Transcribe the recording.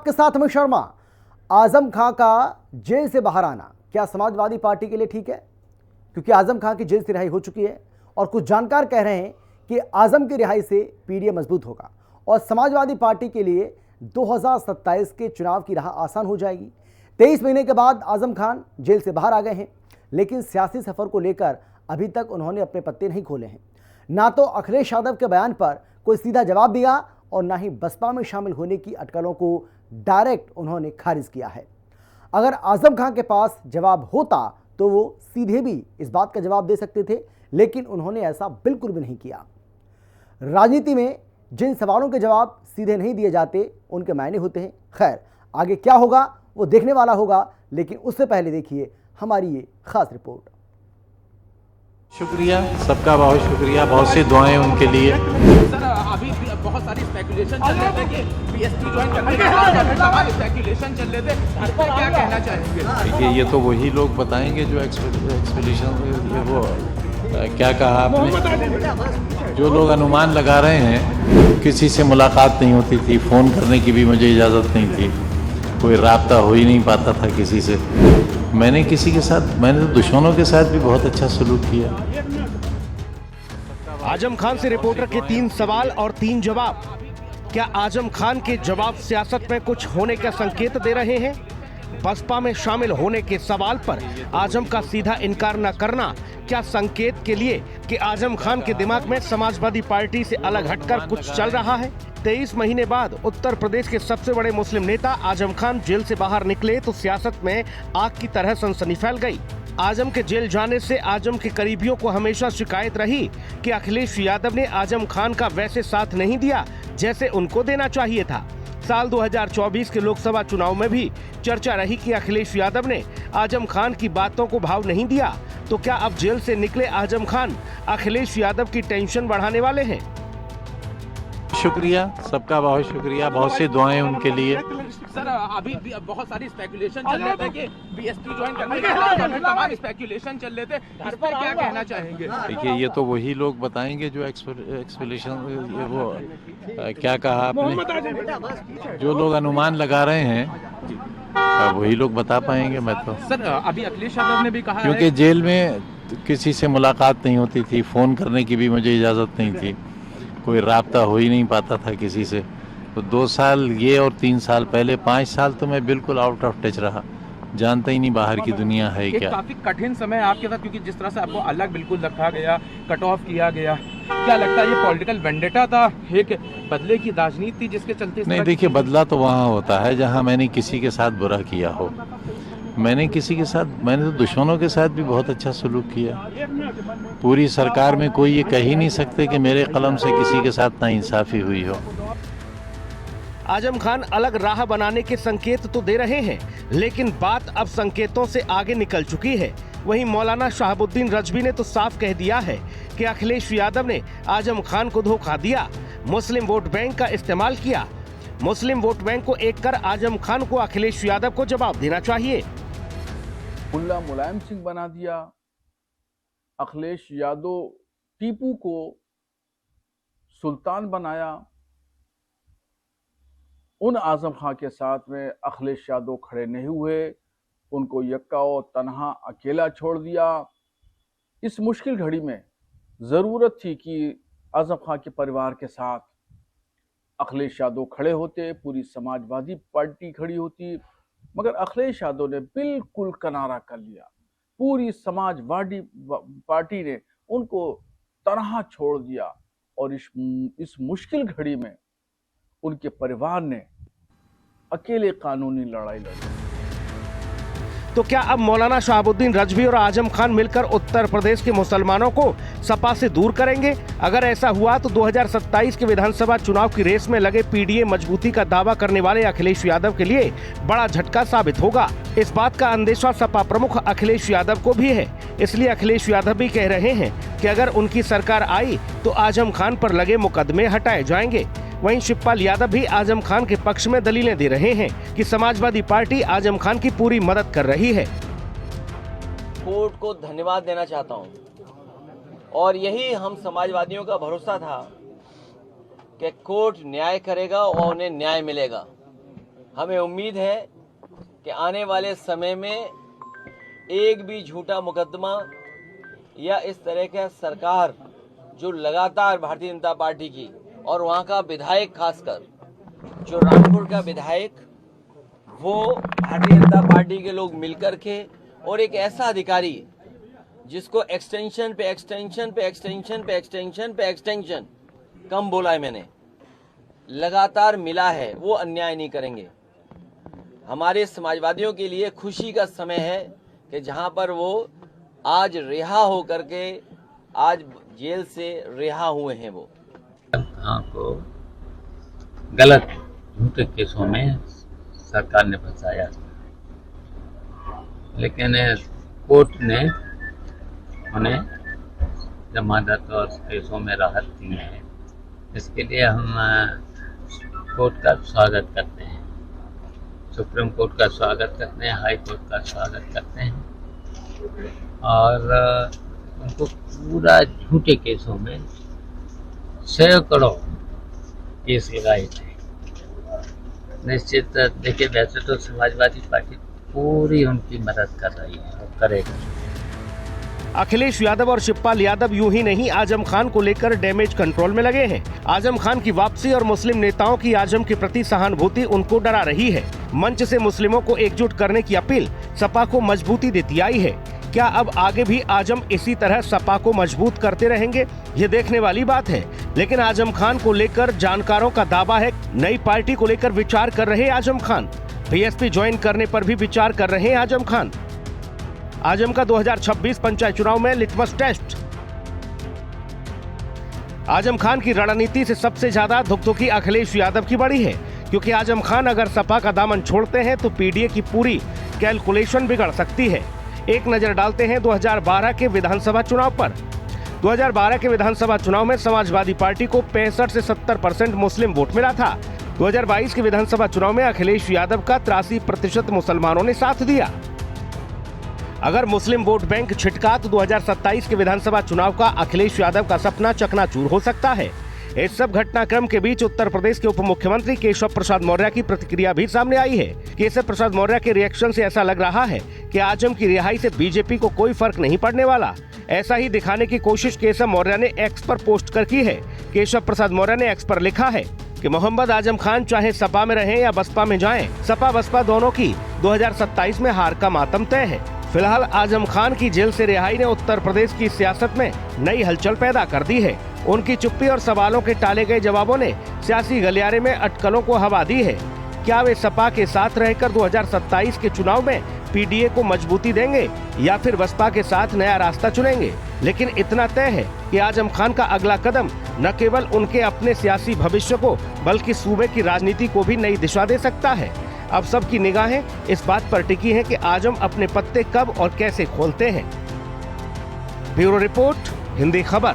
आपके साथ अमित शर्मा। आजम खां का जेल से बाहर आना क्या समाजवादी पार्टी के लिए ठीक है? क्योंकि आजम खां की जेल से रिहाई हो चुकी है और कुछ जानकार कह रहे हैं कि आजम की रिहाई से पीडीए मजबूत होगा और समाजवादी पार्टी के लिए 2027 के चुनाव की राह आसान हो जाएगी। 23 महीने के बाद आजम खान जेल से बाहर आ गए हैं, लेकिन सियासी सफर को लेकर अभी तक उन्होंने अपने पत्ते नहीं खोले हैं। ना तो अखिलेश यादव के बयान पर कोई सीधा जवाब दिया और ना ही बसपा में शामिल होने की अटकलों को डायरेक्ट उन्होंने खारिज किया है। अगर आजम खान के पास जवाब होता तो वो सीधे भी इस बात का जवाब दे सकते थे, लेकिन उन्होंने ऐसा बिल्कुल भी नहीं किया। राजनीति में जिन सवालों के जवाब सीधे नहीं दिए जाते उनके मायने होते हैं। खैर, आगे क्या होगा वो देखने वाला होगा, लेकिन उससे पहले देखिए हमारी ये खास रिपोर्ट। शुक्रिया, सबका बहुत शुक्रिया, बहुत सी दुआएं उनके लिए। सर, अभी बहुत सारी स्पेकुलेशन चल रहे थे कि बीएसपी ज्वाइन करने के बाद स्पेकुलेशन चल रहे थे, इस पर क्या कहना चाहेंगे? देखिए, ये तो वही लोग बताएंगे जो एक्सपेक्टेशन वो क्या कहा आपने। जो लोग अनुमान लगा रहे हैं, किसी से मुलाकात नहीं होती थी, फ़ोन करने की भी मुझे इजाज़त नहीं थी, कोई राब्ता हो ही नहीं पाता था किसी से। मैंने किसी के साथ, मैंने तो दुश्मनों के साथ भी बहुत अच्छा सलूक किया। आजम खान से रिपोर्टर के 3 सवाल और 3 जवाब। क्या आजम खान के जवाब सियासत में कुछ होने का संकेत दे रहे हैं? बसपा में शामिल होने के सवाल पर आजम का सीधा इनकार न करना क्या संकेत के लिए कि आजम खान के दिमाग में समाजवादी पार्टी से अलग हटकर कुछ चल रहा है? 23 महीने बाद उत्तर प्रदेश के सबसे बड़े मुस्लिम नेता आजम खान जेल से बाहर निकले तो सियासत में आग की तरह सनसनी फैल गई। आजम के जेल जाने से आजम के करीबियों को हमेशा शिकायत रही कि अखिलेश यादव ने आजम खान का वैसे साथ नहीं दिया जैसे उनको देना चाहिए था। साल 2024 के लोकसभा चुनाव में भी चर्चा रही कि अखिलेश यादव ने आजम खान की बातों को भाव नहीं दिया। तो क्या अब जेल से निकले आजम खान अखिलेश यादव की टेंशन बढ़ाने वाले हैं? शुक्रिया, सबका बहुत शुक्रिया, बहुत सी दुआएं उनके लिए। सर, अभी बहुत सारी स्पेकुलेशन चल रहे थे कि बीएसपी ज्वाइन करने के बाद स्पेकुलेशन चल रहे थे, इस पर क्या कहना चाहेंगे? देखिए, ये तो वही लोग बताएंगे जो एक्सपेक्टेशन वो क्या कहा आपने। जो लोग अनुमान लगा रहे हैं वही लोग बता पाएंगे। मैं तो सर, अभी अखिलेश यादव ने भी कहा क्योंकि जेल में किसी से मुलाकात नहीं होती थी, फ़ोन करने की भी मुझे इजाज़त नहीं थी, कोई राब्ता हो ही नहीं पाता था किसी से। तो 2 साल ये और 3 साल पहले 5 साल तो मैं बिल्कुल आउट ऑफ टच रहा, जानता ही नहीं बाहर की दुनिया है क्या। काफी कठिन समय आपके साथ, क्योंकि जिस तरह से आपको अलग बिल्कुल रखा गया, कट ऑफ किया गया, क्या लगता है ये पॉलिटिकल वेंडेटा था, एक बदले की राजनीति थी जिसके चलते? नहीं, देखिए, बदला तो वहाँ होता है जहाँ मैंने किसी के साथ बुरा किया हो। मैंने तो दुश्मनों के साथ भी बहुत अच्छा सलूक किया। पूरी सरकार में कोई ये कह ही नहीं सकते कि मेरे कलम से किसी के साथ नाइंसाफी हुई हो। आजम खान अलग राह बनाने के संकेत तो दे रहे हैं, लेकिन बात अब संकेतों से आगे निकल चुकी है। वहीं मौलाना शहाबुद्दीन रजवी ने तो साफ कह दिया है कि अखिलेश यादव ने आजम खान को धोखा दिया, मुस्लिम वोट बैंक का इस्तेमाल किया। मुस्लिम वोट बैंक को एक कर आजम खान को अखिलेश यादव को जवाब देना चाहिए। मुल्ला मुलायम सिंह बना दिया, अखिलेश यादव टीपू को सुल्तान बनाया। उन आजम खां के साथ में अखिलेश यादव खड़े नहीं हुए, उनको यक्का और तन्हा अकेला छोड़ दिया। इस मुश्किल घड़ी में ज़रूरत थी कि आजम खां के परिवार के साथ अखिलेश यादव खड़े होते, पूरी समाजवादी पार्टी खड़ी होती, मगर अखिलेश यादव ने बिल्कुल किनारा कर लिया। पूरी समाजवादी पार्टी ने उनको तनहा छोड़ दिया और इस मुश्किल घड़ी में उनके परिवार ने अकेले कानूनी लड़ाई लड़ी। तो क्या अब मौलाना शहाबुद्दीन रजवी और आजम खान मिलकर उत्तर प्रदेश के मुसलमानों को सपा से दूर करेंगे? अगर ऐसा हुआ तो 2027 के विधानसभा चुनाव की रेस में लगे पीडीए मजबूती का दावा करने वाले अखिलेश यादव के लिए बड़ा झटका साबित होगा। इस बात का अंदेशा सपा प्रमुख अखिलेश यादव को भी है। इसलिए अखिलेश यादव भी कह रहे हैं कि अगर उनकी सरकार आई तो आजम खान पर लगे मुकदमे हटाए जाएंगे। वहीं शिवपाल यादव भी आजम खान के पक्ष में दलीलें दे रहे हैं कि समाजवादी पार्टी आजम खान की पूरी मदद कर रही है। कोर्ट को धन्यवाद देना चाहता हूं और यही हम समाजवादियों का भरोसा था कि कोर्ट न्याय करेगा और उन्हें न्याय मिलेगा। हमें उम्मीद है कि आने वाले समय में एक भी झूठा मुकदमा या इस तरह का सरकार जो लगातार भारतीय जनता पार्टी की और वहाँ का विधायक, खासकर जो रामपुर का विधायक, वो भारतीय जनता पार्टी के लोग मिलकर के और एक ऐसा अधिकारी जिसको एक्सटेंशन पे एक्सटेंशन पे एक्सटेंशन पे एक्सटेंशन पे एक्सटेंशन, कम बोला है मैंने, लगातार मिला है, वो अन्याय नहीं करेंगे। हमारे समाजवादियों के लिए खुशी का समय है कि जहां पर वो आज रिहा हो करके आज जेल से रिहा हुए हैं। वो को गलत झूठे केसों में सरकार ने फंसाया, लेकिन कोर्ट ने उन्हें जमानत और केसों में राहत दी है। इसके लिए हम कोर्ट का स्वागत करते हैं, सुप्रीम कोर्ट का स्वागत करते हैं, हाई कोर्ट का स्वागत करते हैं और उनको पूरा झूठे केसों में सैकड़ों केस लगाए थे। निश्चित देखिए, वैसे तो समाजवादी पार्टी पूरी उनकी मदद कर रही है और करेगा। अखिलेश यादव और शिवपाल यादव यूं ही नहीं आजम खान को लेकर डैमेज कंट्रोल में लगे हैं। आजम खान की वापसी और मुस्लिम नेताओं की आजम के प्रति सहानुभूति उनको डरा रही है। मंच से मुस्लिमों को एकजुट करने की अपील सपा को मजबूती देती आई है। क्या अब आगे भी आजम इसी तरह सपा को मजबूत करते रहेंगे, ये देखने वाली बात है। लेकिन आजम खान को लेकर जानकारों का दावा है, नई पार्टी को लेकर विचार कर रहे आजम खान, बीएसपी ज्वाइन करने पर भी विचार कर रहे हैं आजम खान। आजम का 2026 पंचायत चुनाव में लिटमस टेस्ट। आजम खान की रणनीति से सबसे ज्यादा धुकधुकी अखिलेश यादव की बड़ी है, क्योंकि आजम खान अगर सपा का दामन छोड़ते हैं तो पीडीए की पूरी कैलकुलेशन बिगड़ सकती है। एक नजर डालते हैं 2012 के विधानसभा चुनाव पर। 2012 के विधानसभा चुनाव में समाजवादी पार्टी को 65 से 70% मुस्लिम वोट मिला था। 2022 के विधानसभा चुनाव में अखिलेश यादव का 83% मुसलमानों ने साथ दिया। अगर मुस्लिम वोट बैंक छिटका तो 2027 के विधानसभा चुनाव का अखिलेश यादव का सपना चकनाचूर हो सकता है। इस सब घटनाक्रम के बीच उत्तर प्रदेश के उप मुख्यमंत्री केशव प्रसाद मौर्य की प्रतिक्रिया भी सामने आई है। केशव प्रसाद मौर्य के रिएक्शन से ऐसा लग रहा है कि आजम की रिहाई से बीजेपी को कोई फर्क नहीं पड़ने वाला। ऐसा ही दिखाने की कोशिश केशव मौर्य ने एक्स पर पोस्ट कर की है। केशव प्रसाद मौर्य ने एक्स पर लिखा है कि मोहम्मद आजम खान चाहे सपा में रहें या बसपा में जाएं, सपा बसपा दोनों की 2027 में हार का मातम तय है। फिलहाल आजम खान की जेल से रिहाई ने उत्तर प्रदेश की सियासत में नई हलचल पैदा कर दी है। उनकी चुप्पी और सवालों के टाले गए जवाबों ने सियासी गलियारे में अटकलों को हवा दी है। क्या वे सपा के साथ रहकर 2027 के चुनाव में पीडीए को मजबूती देंगे या फिर बसपा के साथ नया रास्ता चुनेंगे? लेकिन इतना तय है कि आजम खान का अगला कदम न केवल उनके अपने सियासी भविष्य को बल्कि सूबे की राजनीति को भी नई दिशा दे सकता है। अब सबकी निगाहें इस बात पर टिकी हैं कि आजम अपने पत्ते कब और कैसे खोलते हैं। ब्यूरो रिपोर्ट, हिंदी खबर।